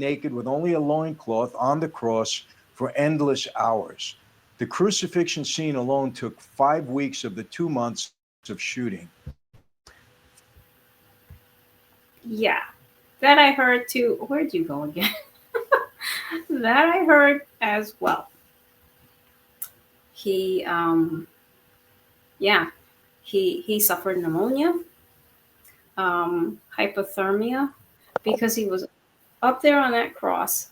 naked with only a loincloth on the cross for endless hours. The crucifixion scene alone took 5 weeks of the 2 months of shooting. Yeah, that I heard too. Where'd you go again? That I heard as well. He, yeah, he suffered pneumonia, hypothermia, because he was up there on that cross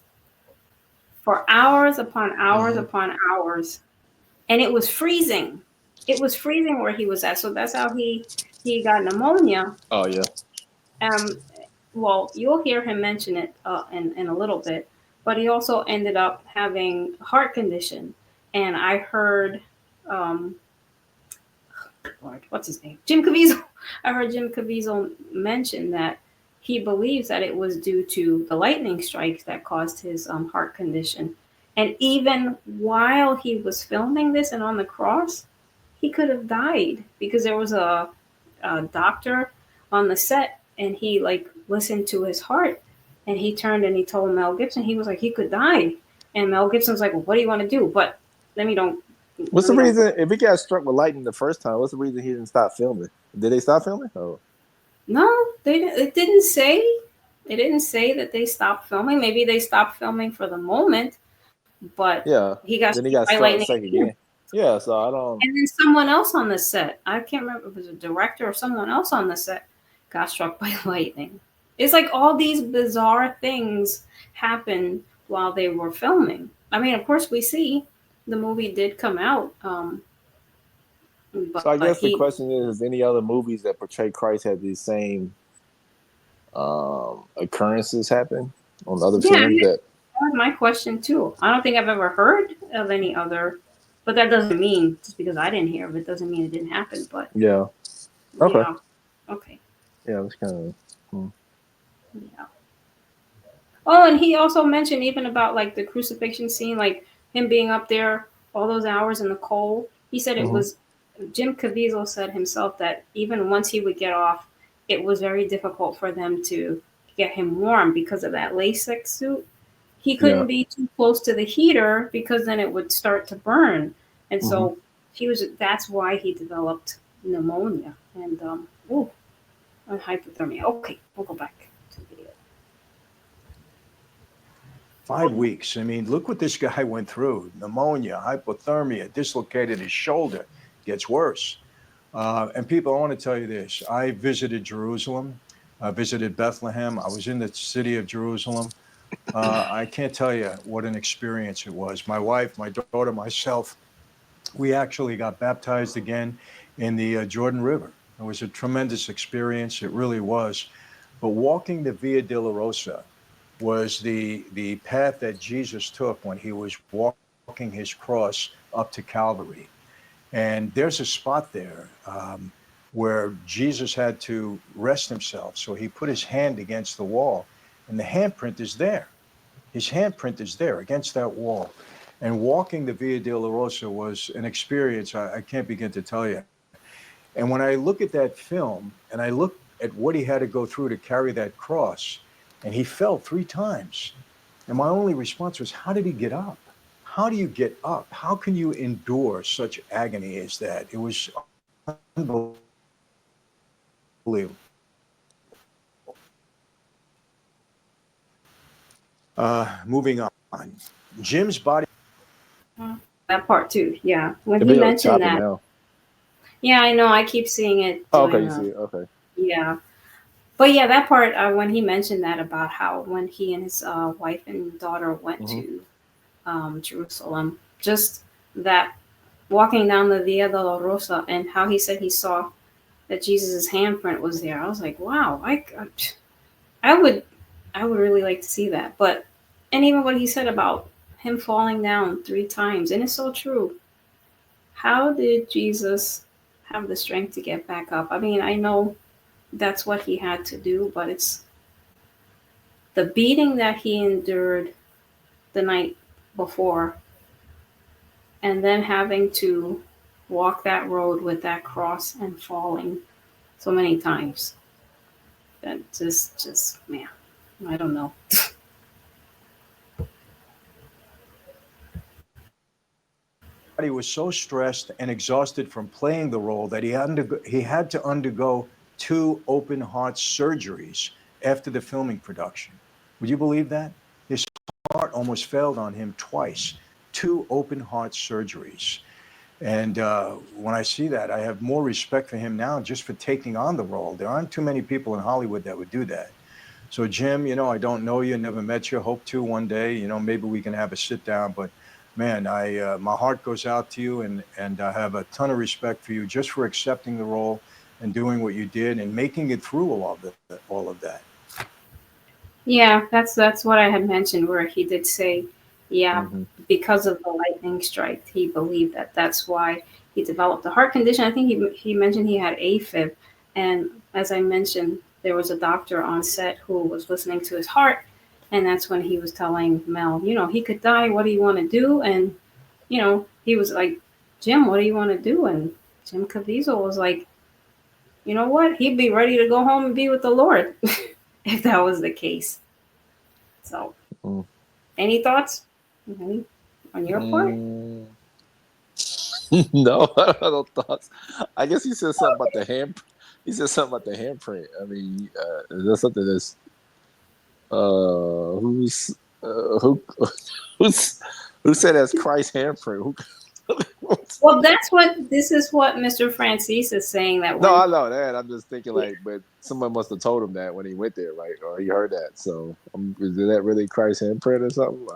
for hours upon hours Mhm. upon hours, and it was freezing. It was freezing where he was at, so that's how he got pneumonia. Oh yeah. Um, well, you'll hear him mention it in a little bit, but he also ended up having a heart condition, and I heard, um, Lord, what's his name? Jim Caviezel. I heard Jim Caviezel mention that he believes that it was due to the lightning strikes that caused his heart condition. And even while he was filming this and on the cross, he could have died because there was a doctor on the set and he like listened to his heart and he turned and he told Mel Gibson, he was like, he could die. And Mel Gibson's like, well, what do you want to do? But let me don't. What's Let the me don't. reason if he got struck with lightning the first time? What's the reason he didn't stop filming? Did they stop filming? Oh, No, they it didn't say. It didn't say that they stopped filming. Maybe they stopped filming for the moment, but yeah. he got Then he struck got by struck lightning second again. again. Yeah. So I don't. And then someone else on the set, I can't remember if it was a director or someone else on the set, got struck by lightning. It's like all these bizarre things happen while they were filming. I mean, of course, we see the movie did come out, So I but guess the question is: any other movies that portray Christ have these same occurrences happen on other yeah, films that? that was my question too. I don't think I've ever heard of any other, but that doesn't mean just because I didn't hear of it doesn't mean it didn't happen. But Yeah. Okay. yeah, okay, Yeah. It's kind of. yeah. Oh, and he also mentioned even about like the crucifixion scene, like him being up there all those hours in the cold. He said it Mm-hmm. was Jim Caviezel said himself that even once he would get off, it was very difficult for them to get him warm because of that latex suit. He Yeah. couldn't be too close to the heater because then it would start to burn, and Mm-hmm. so he was. That's why he developed pneumonia and oh, and hypothermia. Okay, we'll go back to the video. 5 weeks. I mean, look what this guy went through: pneumonia, hypothermia, dislocated his shoulder. Gets worse. And people, I want to tell you this: I visited Jerusalem. I visited Bethlehem. I was in the city of Jerusalem. I can't tell you what an experience it was. My wife, my daughter, myself, we actually got baptized again in the Jordan River. It was a tremendous experience. It really was. But walking the Via Dolorosa was the path that Jesus took when he was walking his cross up to Calvary. And there's a spot there where Jesus had to rest himself. So he put his hand against the wall, and the handprint is there. His handprint is there against that wall. And walking the Via Dolorosa was an experience I can't begin to tell you. And when I look at that film and I look at what he had to go through to carry that cross, and he fell 3 times. And my only response was, how did he get up? How do you get up? How can you endure such agony as that? It was unbelievable. Moving on. Jim's body. That part too. Yeah, when The he video mentioned chopping that. now. Yeah, I know. I keep seeing it Oh, okay. doing You see it. Okay. yeah. But yeah, that part when he mentioned that about how when he and his wife and daughter went Mm-hmm. to Jerusalem, just that walking down the Via Dolorosa and how he said he saw that Jesus' handprint was there. I was like, wow, I would I would really like to see that. But and even what he said about him falling down 3 times, and it's so true. How did Jesus have the strength to get back up? I mean, I know that's what he had to do, but it's the beating that he endured the night before and then having to walk that road with that cross and falling so many times. That just man, I don't know. was so stressed and exhausted from playing the role that he had to undergo 2 open heart surgeries after the filming production. Would you believe that? His heart almost failed on him twice. 2 open heart surgeries. And when I see that, I have more respect for him now just for taking on the role. There aren't too many people in Hollywood that would do that. So, Jim, I don't know you, never met you. Hope to one day. Maybe we can have a sit down. But man, my heart goes out to you, and I have a ton of respect for you just for accepting the role and doing what you did and making it through all of that. Yeah, that's what I had mentioned, where he did say, yeah, Mm-hmm. because of the lightning strike, he believed that that's why he developed a heart condition. I think he mentioned he had AFib, and as I mentioned, there was a doctor on set who was listening to his heart, and that's when he was telling Mel, he could die. What do you want to do? And he was like, Jim, what do you want to do? And Jim Caviezel was like, you know what? He'd be ready to go home and be with the Lord if that was the case. So, any thoughts on your part? No, I don't have no thoughts. I guess he said something about the hand. He said something about the handprint. I mean, is that something that's who said that's Christ's handprint? Well, this is what Mr. Francis is saying that No, when I know that. I'm just thinking but someone must have told him that when he went there, right? Or he heard that. So is that really Christ's handprint or something?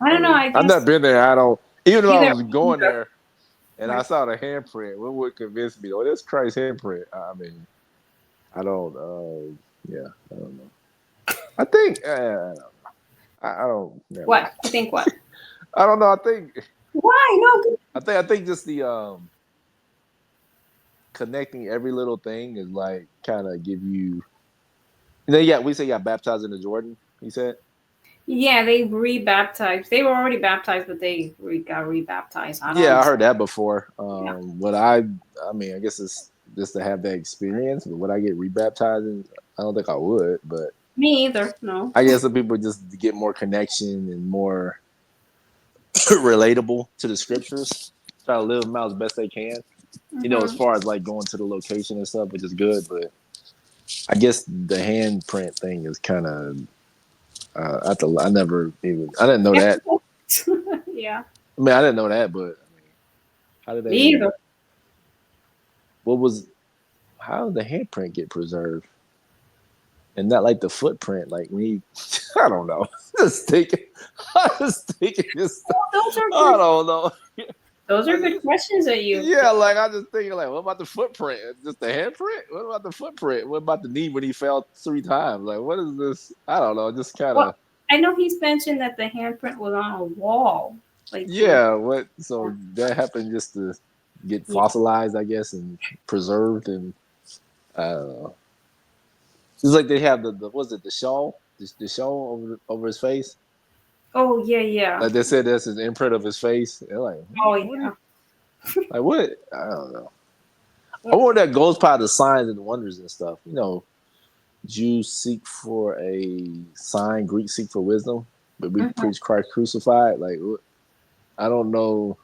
I don't know. I I've never guess been there. I don't. Even though I either was going there and I Right. saw the handprint, what would convince me? Oh, that's Christ's handprint. I mean, I don't. Yeah, I don't know. I think I don't know. I don't. Never mind. what you think? What? I don't know. I think Why? No. I think just the connecting every little thing is like kind of give you. We say you got baptized in the Jordan. He said. Yeah, they rebaptized. They were already baptized, but they got rebaptized. I don't Yeah, I heard understand. that before. Yeah. What I mean, I guess it's just to have that experience. But would I get rebaptized? I don't think I would. But Me either. No. I guess some people just get more connection and more relatable to the scriptures. Try to live them out as best they can. As far as like going to the location and stuff, which is good. But I guess the handprint thing is kind of. I didn't know that. Yeah. I mean, I didn't know that, but how did Me they? either. How did the handprint get preserved? And not like the footprint, like I don't know. I was thinking this. Those are I good. don't know. Those are good questions that you. Yeah, like I just thinking, like, what about the footprint? Just the handprint? What about the footprint? What about the knee when he fell 3 times? Like, what is this? I don't know. Just kind of. Well, I know he's mentioned that the handprint was on a wall. Like Yeah. What? So that happened just to get fossilized, I guess, and preserved, and I don't know. It's like they have the shawl, the shawl over his face. Oh yeah. Like they said, that's his imprint of his face. They're like, Oh yeah. like what? I don't know. I wonder that goes by the signs and wonders and stuff. Jews seek for a sign, Greeks seek for wisdom, but we preach Christ crucified. Like, I don't know.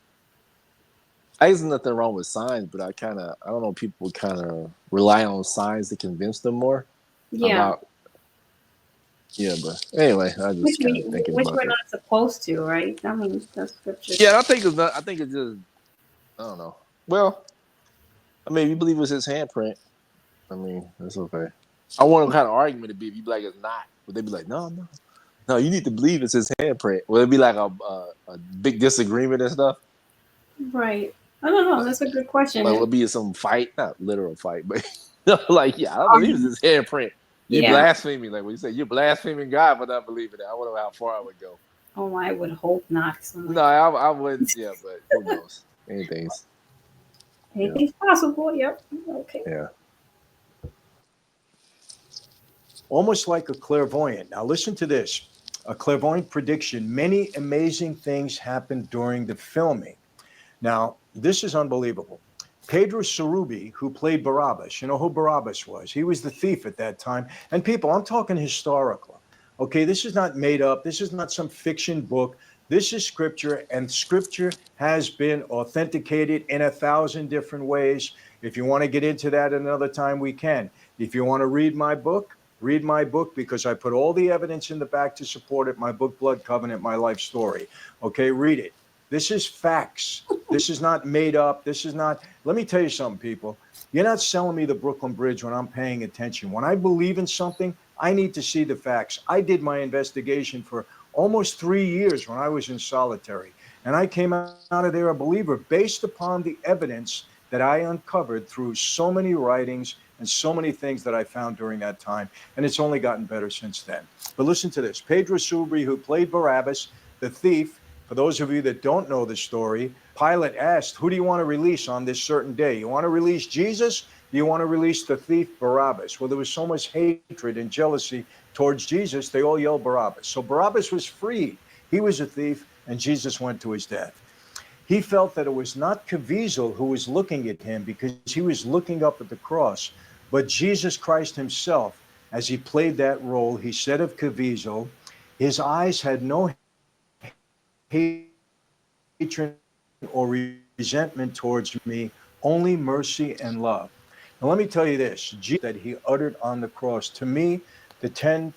I guess there's nothing wrong with signs, but I don't know. People kind of rely on signs to convince them more. Yeah. But anyway, I just kind of thinking which about we're that. not supposed to, right? I mean, that's scripture. Yeah, I think it's not. I think it's just. I don't know. Well, I mean, if you believe it's his handprint, I mean, that's okay. I want what kind of argument to be if you be like it's not. Would they be like, no, you need to believe it's his handprint? Will it be like a big disagreement and stuff? Right. I don't know. That's a good question. Like, will it be some fight? Not literal fight, but like, yeah, I believe it's his handprint. You blaspheming, like when you say you're blaspheming God for not believing it. I wonder how far I would go. Oh, I would hope not. No, I wouldn't. Yeah, but who knows? Anything's possible. Yep. Okay. Yeah. Almost like a clairvoyant. Now listen to this. A clairvoyant prediction. Many amazing things happened during the filming. Now, this is unbelievable. Pedro Cerrubi, who played Barabbas, you know who Barabbas was? He was the thief at that time. And people, I'm talking historical. Okay, this is not made up. This is not some fiction book. This is scripture, and scripture has been authenticated in 1,000 different ways. If you want to get into that another time, we can. If you want to read my book because I put all the evidence in the back to support it. My book, Blood Covenant, My Life Story. Okay, read it. This is facts. This is not made up. This is not. Let me tell you something, people. You're not selling me the Brooklyn Bridge when I'm paying attention. When I believe in something, I need to see the facts. I did my investigation for almost 3 years when I was in solitary. And I came out of there a believer based upon the evidence that I uncovered through so many writings and so many things that I found during that time. And it's only gotten better since then. But listen to this. Pedro Subri, who played Barabbas, the thief, for those of you that don't know the story, Pilate asked, who do you want to release on this certain day? You want to release Jesus? Do you want to release the thief Barabbas? Well, there was so much hatred and jealousy towards Jesus, they all yelled Barabbas. So Barabbas was freed. He was a thief, and Jesus went to his death. He felt that it was not Caviezel who was looking at him because he was looking up at the cross, but Jesus Christ himself. As he played that role, he said of Caviezel, his eyes had no hatred or resentment towards me, only mercy and love. Now, let me tell you this, that he uttered on the cross, to me, the 10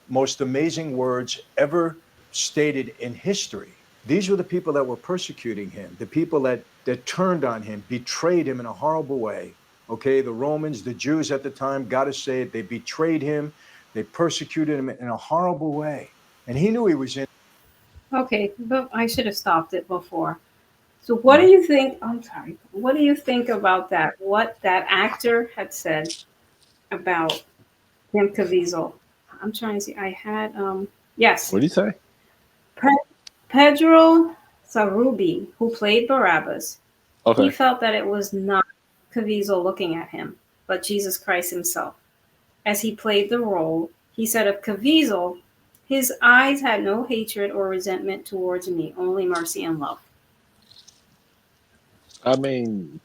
most amazing words ever stated in history. These were the people that were persecuting him, the people that turned on him, betrayed him in a horrible way. Okay, the Romans, the Jews at the time, got to say it, they betrayed him, they persecuted him in a horrible way. And he knew he was in. Okay, but I should have stopped it before. So what do you think? I'm sorry. What do you think about that? What that actor had said about Jim Caviezel? I'm trying to see. I had yes, What do you say? Pedro Sarubi, who played Barabbas. He Okay. felt that it was not Caviezel looking at him, but Jesus Christ himself. As he played the role, he said of Caviezel, his eyes had no hatred or resentment towards me, only mercy and love. I mean,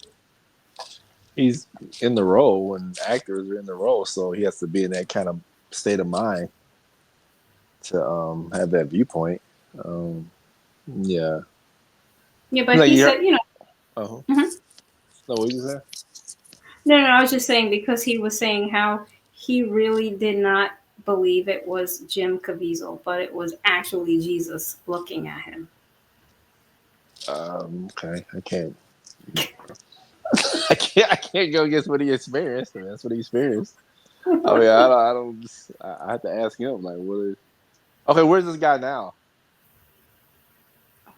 he's in the role, and actors are in the role, so he has to be in that kind of state of mind to have that viewpoint. Yeah. Yeah, but Like he you said, heard, uh-huh. Mhm. No, what you say? No, I was just saying because he was saying how he really did not believe it was Jim Caviezel, but it was actually Jesus looking at him. Okay, I can't. I can't go against what he experienced. I mean, that's what he experienced. I mean, I have to ask him like, what is? Okay, where's this guy now?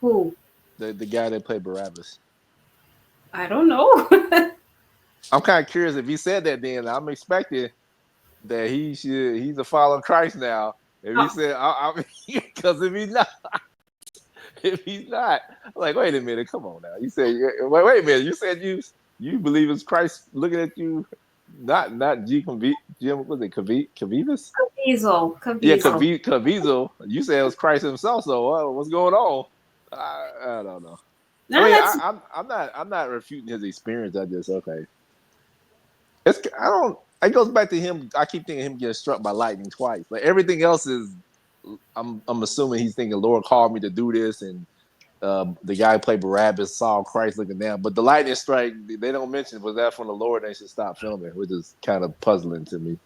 Who? The guy that played Barabbas. I don't know. I'm kind of curious if he said that. Then I'm expecting that he's a follower of Christ now. If he Oh, said, because if he's not, I'm like, wait a minute, come on now. You said, wait a minute. You said you believe it's Christ looking at you, not Jim, was it Caviezel? Caviezel. Yeah, Caviezel. Caviezel. You said it was Christ himself. So what's going on? I don't know. I No, mean, that's I'm not refuting his experience. I just okay. I don't. It goes back to him. I keep thinking him getting struck by lightning twice. Like everything else is, I'm assuming he's thinking, Lord called me to do this, and the guy who played Barabbas saw Christ looking down. But the lightning strike, they don't mention was that from the Lord. They should stop filming, which is kind of puzzling to me.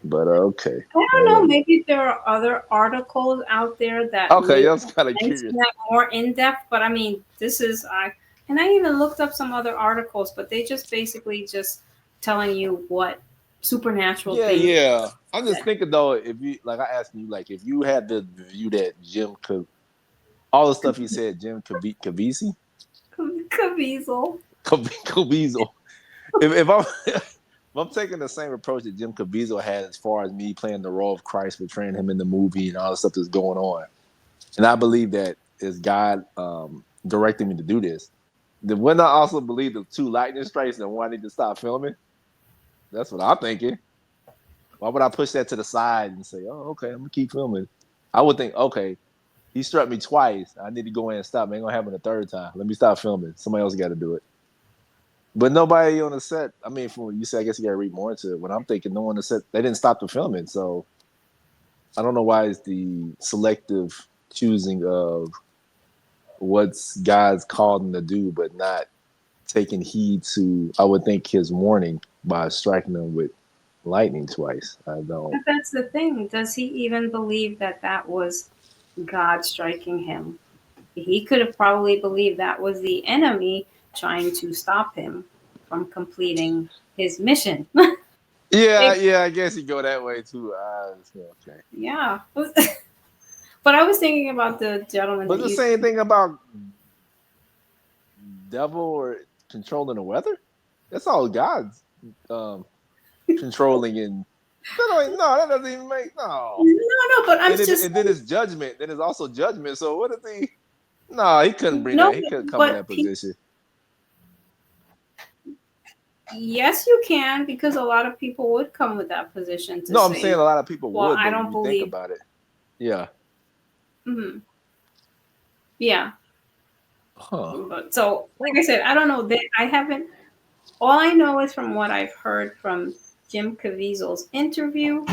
But okay, I don't know. Maybe there are other articles out there that okay, may I was kind of mention curious. that more in depth. But I mean, this is and I even looked up some other articles, but they just basically just telling you what supernatural Yeah, things. yeah. I'm just thinking though, if you like, I asked you like, if you had the view that Jim could, all the stuff he said, Jim Caviezel, Caviezel. Caviezel. If I'm if I'm taking the same approach that Jim Caviezel had as far as me playing the role of Christ, portraying him in the movie and all the stuff that's going on, and I believe that is God directing me to do this, then wouldn't I also believe the two lightning strikes and why I need to stop filming? That's what I'm thinking. Why would I push that to the side and say, "Oh, okay, I'm gonna keep filming"? I would think, okay, he struck me twice. I need to go in and stop. It ain't gonna happen a third time. Let me stop filming. Somebody else got to do it. But nobody on the set. I mean, from what you said, I guess you got to read more into it. When I'm thinking, no one on the set, they didn't stop the filming. So I don't know why it's the selective choosing of what's God's called him to do, but not taking heed to, I would think, his warning by striking them with lightning twice. I don't. But that's the thing. Does he even believe that that was God striking him? He could have probably believed that was the enemy trying to stop him from completing his mission. Yeah, It- yeah, I guess you go that way too. Okay. yeah. But I was thinking about the gentleman But that the you. same thing about devil or controlling the weather. That's all God's controlling and no, that doesn't even make no. No, but I'm just And then it's judgment. Then it's also judgment. So what is he? No, he couldn't bring no, that. He couldn't come in that but position. yes, you can because a lot of people would come with that position to No, I'm say, saying a lot of people well, would, I but don't when you think believe. about it. Yeah. Mhm. Yeah. Huh. But so, like I said, I don't know that I haven't. All I know is from what I've heard from Jim Caviezel's interview.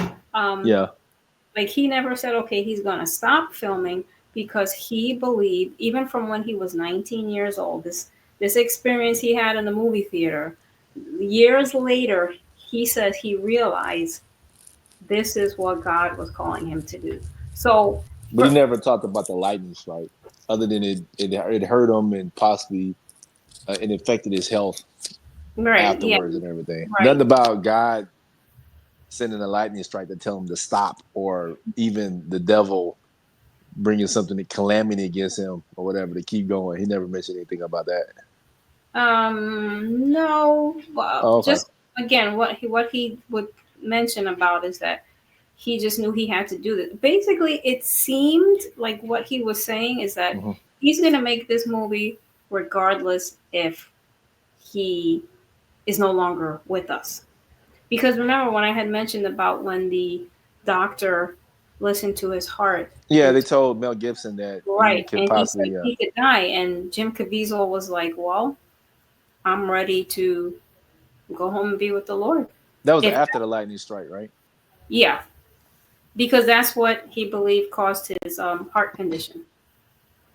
Yeah. Like he never said, okay, he's going to stop filming because he believed, even from when he was 19 years old, this experience he had in the movie theater. Years later, he says he realized this is what God was calling him to do. So, But he never talked about the lightning strike, other than it hurt him and possibly it affected his health right, yeah, afterwards and everything. right. Nothing about God sending a lightning strike to tell him to stop, or even the devil bringing something, calamity against him or whatever to keep going. He never mentioned anything about that. No, well, Oh, okay. just again, what he would mention about is that he just knew he had to do this. Basically, it seemed like what he was saying is that Hmm. he's going to make this movie regardless if he is no longer with us. Because remember when I had mentioned about when the doctor listened to his heart Yeah, and they told Mel Gibson that he right, could and he said possibly. he could die, and Jim Caviezel was like, "Well, I'm ready to go home and be with the Lord." That was If after the lightning strike, right? yeah, because that's what he believed caused his heart condition.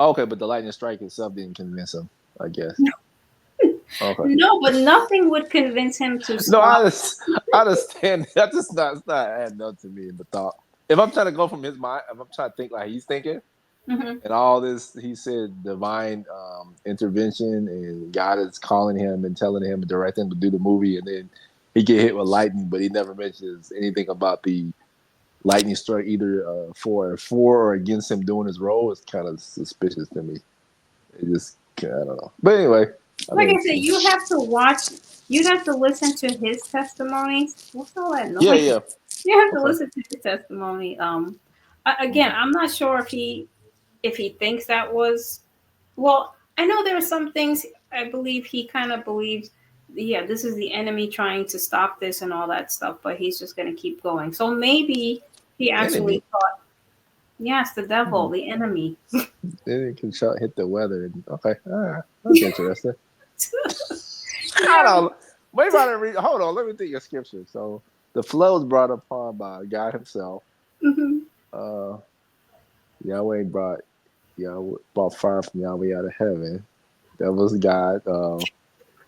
Okay, but the lightning strike itself didn't convince him, I guess. Okay. No, but nothing would convince him to No, stop. I understand. That's just not. It's not adding up to me in the thought. If I'm trying to go from his mind, if I'm trying to think like he's thinking, Hmm. and all this, he said divine intervention, and God is calling him and telling him and directing him to do the movie, and then he get hit with lightning, but he never mentions anything about the lightning strike either for or against him doing his role. It's kind of suspicious to me. It just I don't know. But anyway, I Like I mean, said, you have to watch. You have to listen to his testimonies. What's all that yeah, noise? yeah, You have to okay. listen to his testimony. Again, I'm not sure if he thinks that was. Well, I know there are some things. I believe he kind of believes. Yeah, this is the enemy trying to stop this and all that stuff, but he's just going to keep going. So maybe he actually Enemy. thought, yes, the devil, Hmm. the enemy. Then it can hit the weather. Okay, all right, that's interesting. I Yeah. don't. Maybe I didn't read. Hold on, let me think of scripture. So the flood was brought upon by God Himself. Hmm. Uh, Yahweh brought fire from Yahweh out of heaven. That was God.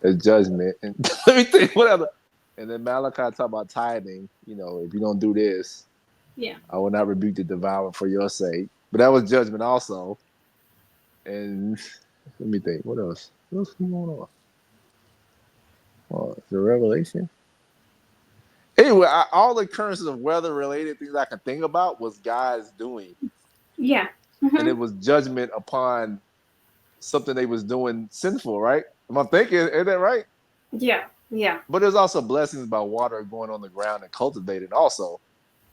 The judgment. And let me think what other. And then Malachi talk about tithing. You know, if you don't do this, Yeah. I will not rebuke the devourer for your sake. But that was judgment also. And let me think. What else? What else is going on? Oh, the Revelation. Anyway, all the occurrences of weather-related things I could think about was God's doing, Yeah. and Hmm. it was judgment upon something they was doing sinful. Right? Am I thinking? Is that right? Yeah. Yeah. But there's also blessings by water going on the ground and cultivated also.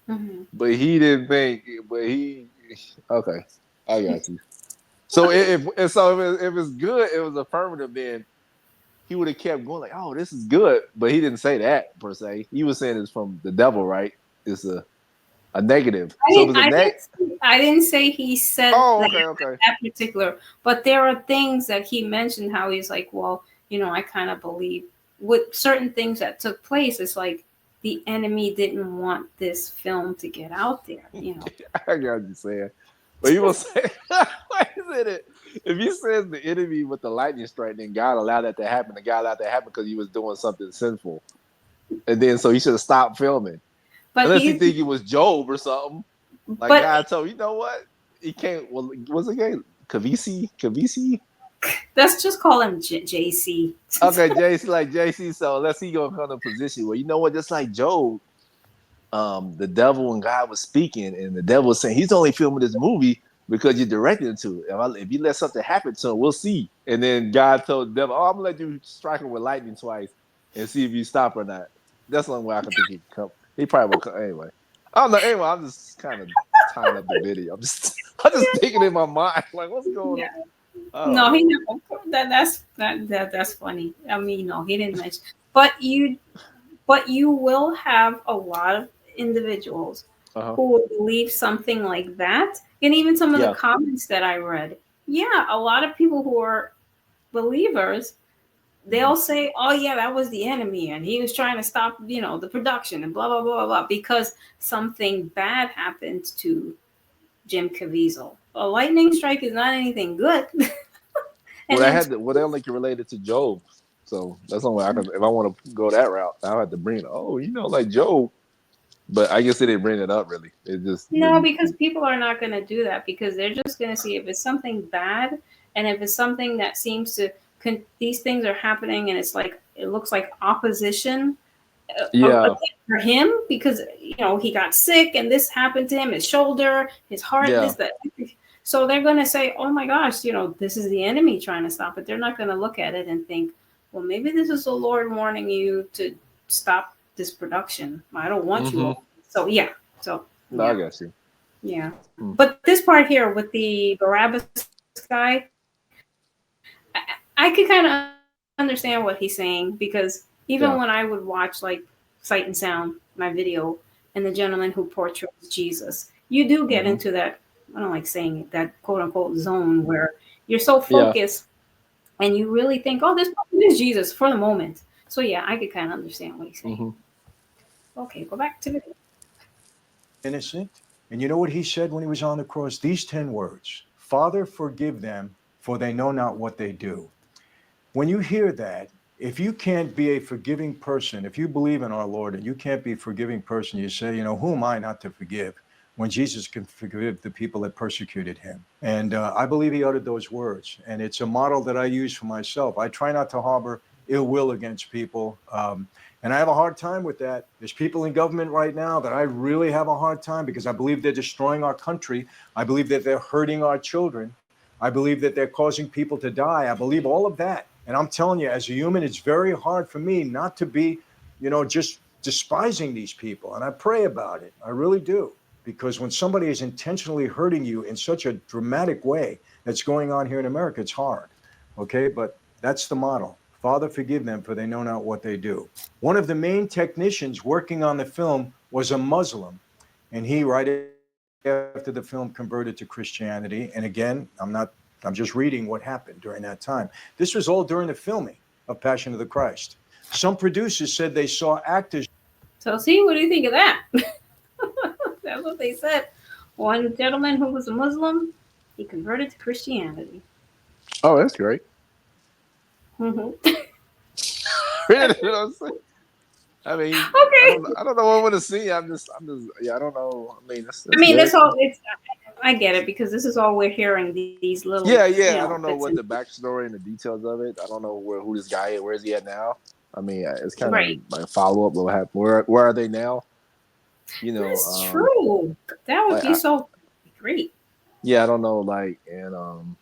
Hmm. But he didn't think. But he. Okay, I got you. So if it's good, it was affirmative. Then he would have kept going like, "Oh, this is good," but he didn't say that per se. He was saying it's from the devil, right? It's a negative. I So it didn't. was a I neg. didn't. I didn't say he said Oh, that, okay, okay. that particular. But there are things that he mentioned. How he's like, well, I kind of believe with certain things that took place. It's like the enemy didn't want this film to get out there. I got you saying, but he was saying, why is it? If he says the enemy with the lightning strike, then God allowed that to happen. The God allowed that to happen because he was doing something sinful, and then so he should have stopped filming. But Unless he he's think it was Job or something. Like but God told him, you know what? He can't. Well, what's the game? Kavisi. let's just call him JC. Okay, JC, like JC. So unless he gonna come to a position where you know what, just like Job, the devil and God was speaking, and the devil was saying he's only filming this movie because you directed him to. If you let something happen to him, we'll see. And then God told the devil, "Oh, I'm gonna let you strike him with lightning twice and see if you stop or not." That's the only way I can think he could come. He probably will come anyway. I don't know. Anyway, I'm just kind of tying up the video. I'm just thinking in my mind, like, what's going Yeah. on? I don't No, he know. never. That's funny. I mean, no, he didn't mention. But you will have a lot of individuals Uh-huh. who will believe something like that, and even some of the Yeah. comments that I read. Yeah, a lot of people who are believers, they'll say, "Oh yeah, that was the enemy, and he was trying to stop, the production, and blah blah blah blah," because something bad happened to Jim Caviezel. A lightning strike is not anything good. Well, And I then had to. Well, they only can relate it to Job, so that's the only way I can. If I want to go that route, I'll have to bring it. Oh, like Job, but I guess they didn't bring it up really. It just no, didn't. because people are not going to do that because they're just going to see if it's something bad and if it's something that seems to these things are happening and it's like it looks like opposition Yeah, for him because he got sick and this happened to him, his shoulder, his heart, yeah. this that. So they're going to say, "Oh my gosh, this is the enemy trying to stop it." They're not going to look at it and think, "Well, maybe this is the Lord warning you to stop this production. I don't want you." Mm-hmm. So yeah, so No, I got you. yeah. Hmm. But this part here with the Barabbas guy, I could kind of understand what he's saying because even Yeah. when I would watch like Sight and Sound, my video, and the gentleman who portrays Jesus, you do get Mm-hmm. into that, I don't like saying it, that quote unquote zone where you're so Yeah. focused and you really think, oh, this is Jesus for the moment. So yeah, I could kind of understand what he's saying. Mm-hmm. Okay, go back to the Innocent. And you know what he said when he was on the cross? These 10 words: Father, forgive them, for they know not what they do. When you hear that, if you can't be a forgiving person, if you believe in our Lord and you can't be a forgiving person, you say, who am I not to forgive when Jesus can forgive the people that persecuted him? And I believe he uttered those words. And it's a model that I use for myself. I try not to harbor ill will against people. And I have a hard time with that. There's people in government right now that I really have a hard time because I believe they're destroying our country. I believe that they're hurting our children. I believe that they're causing people to die. I believe all of that. And I'm telling you, as a human, it's very hard for me not to be, just despising these people. And I pray about it. I really do. Because when somebody is intentionally hurting you in such a dramatic way that's going on here in America, it's hard. Okay. But that's the model. Father, forgive them, for they know not what they do. One of the main technicians working on the film was a Muslim. And he, right after the film, converted to Christianity. And again, I'm just reading what happened during that time. This was all during the filming of Passion of the Christ. Some producers said they saw actors. So see, what do you think of that? That's what they said. One gentleman who was a Muslim, he converted to Christianity. Oh, that's great. Mm-hmm. You know what I'm saying? I mean, Okay. I don't know what I want to see. Yeah, I don't know. I mean, that's I mean, good. that's all. I get it because this is all we're hearing. These little, Yeah, yeah. I don't know bits what and the backstory and the details of it. I don't know who this guy is. Where is he at now? I mean, it's kind of right. like a follow up. What happened? Where are they now? That's true. That would Like, be so great. yeah, I don't know. Like, and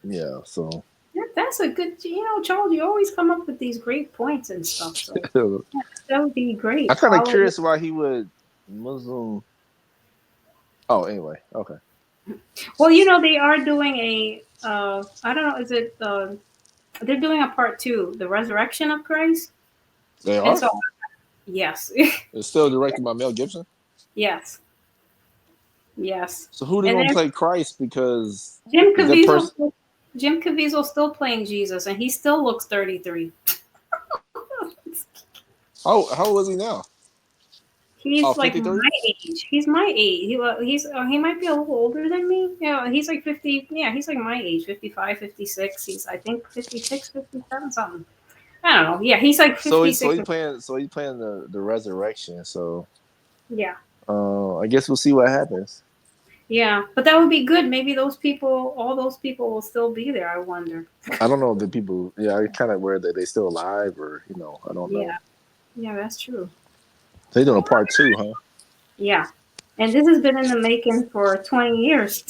yeah. So Yeah, that's a good. Charles, you always come up with these great points and stuff. So that would be great. I'm kind of curious why he would Muslim. Oh, anyway, okay. Well, they are doing a. I don't know. Is it? They're doing a part 2, the resurrection of Christ. They And are. so, yes, It's still directed by Mel Gibson. yes, yes. So who they And gonna then play Christ? Because Jim is that person? Caviezel. Jim Caviezel still playing Jesus, and he still looks 33. How old is he now? He's Oh, like 53? my age. He's my age. He might be a little older than me. Yeah, he's like 50. Yeah, he's like my age, 55, 56. He's I think 56, 57, something. I don't know. Yeah, he's like So he's 56. he's playing the resurrection. So Yeah. I guess we'll see what happens. Yeah, but that would be good. Maybe those people, all those people will still be there. I wonder. I don't know if the people. Yeah, I kind of worried that they still alive, or I don't know. Yeah. Yeah, that's true. They doing a part 2, huh? Yeah. And this has been in the making for 20 years.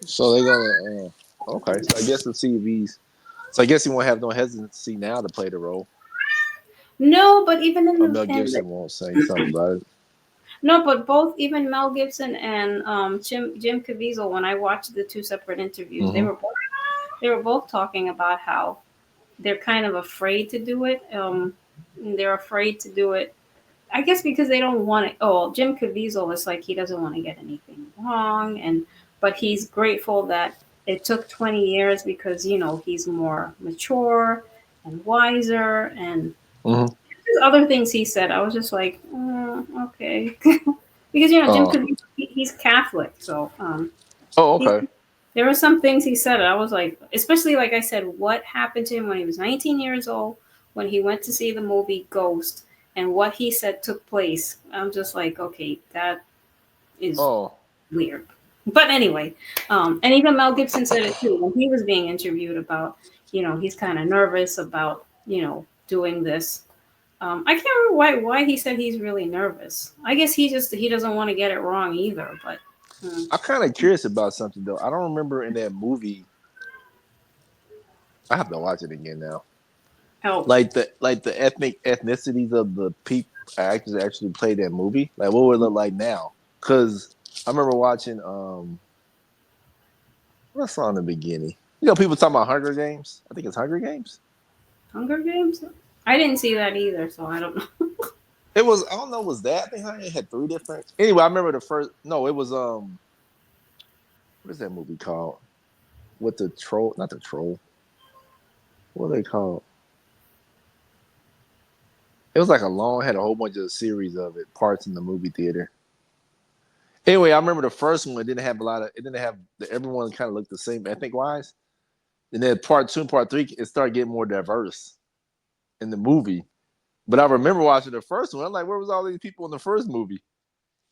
So they gonna. Okay, so I guess we'll see if he's. So I guess he won't have no hesitancy now to play the role. No, but even in Or the Mel Gibson won't say something about it. no, but both even Mel Gibson and Jim Caviezel, when I watched the two separate interviews, Mhm. they were both talking about how they're kind of afraid to do it. They're afraid to do it. I guess because they don't want it. Oh, Jim Caviezel is like he doesn't want to get anything wrong, but he's grateful that it took 20 years because he's more mature and wiser and Mhm. there's other things he said. I was just like, okay, because Jim Oh. Caviezel, he's Catholic, so Oh, he's, okay. there were some things he said. I was like, especially like I said, what happened to him when he was 19 years old, when he went to see the movie Ghost, and what he said took place. I'm just like, okay, that is Oh. weird. But anyway, and even Mel Gibson said it too when he was being interviewed about, he's kind of nervous about, doing this. I can't remember why he said he's really nervous. I guess he doesn't want to get it wrong either. But I'm kind of curious about something though. I don't remember in that movie. I have to watch it again now. oh, Like the ethnicities of the people actors that actually played that movie. Like what would it look like now? Because I remember watching what's on the beginning. People talking about Hunger Games. I think it's Hunger Games. Hunger Games. I didn't see that either, so I don't know. It was I don't know. Was that? I think it had 3 different. Anyway, I remember the first. No, it was what is that movie called? With the troll? Not the troll. What are they called? It was like had a whole bunch of series of it, parts in the movie theater. Anyway, I remember the first one didn't have everyone kind of looked the same ethnic wise. And then part 2 and part 3, it started getting more diverse in the movie. But I remember watching the first one. I'm like, where was all these people in the first movie?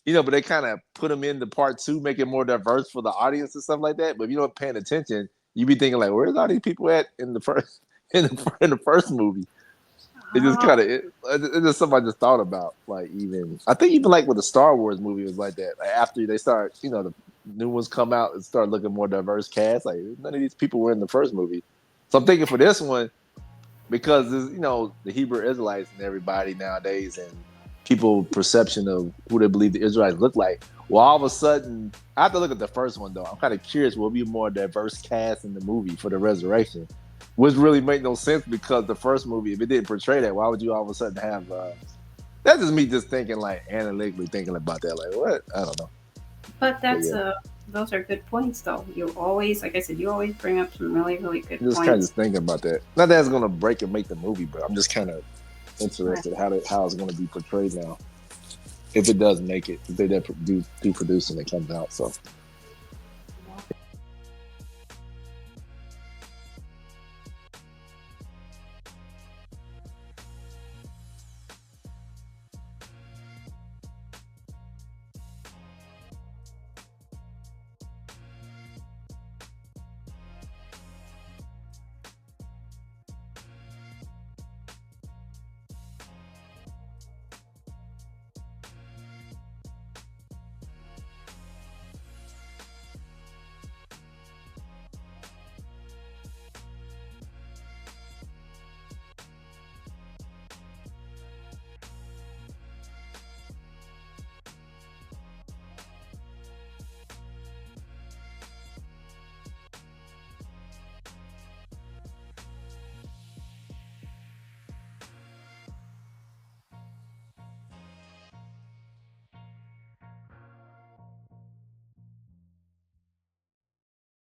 But they kind of put them into part 2, make it more diverse for the audience and stuff like that. But if you don't paying attention, you be thinking like, where's all these people at in the first in the first movie? It just kind of it's just something I just thought about. Like I think even like with the Star Wars movie was like that. Like after they start, the new ones come out and start looking more diverse cast. Like none of these people were in the first movie. So I'm thinking for this one, because the Hebrew Israelites and everybody nowadays and people perception of who they believe the Israelites look like. Well, all of a sudden, I have to look at the first one though. I'm kind of curious. Will be a more diverse cast in the movie for the resurrection? Which really make no sense because the first movie, if it didn't portray that, why would you all of a sudden have? That's just me just thinking like analytically thinking about that. Like what? I don't know. But those are good points though. You always, like I said, you always bring up some really, really good I'm just points. kind of just thinking about that. Not that it's gonna break and make the movie, but I'm just kind of interested how it's going to be portrayed now. If it does make it, if they do produce and it comes out, so.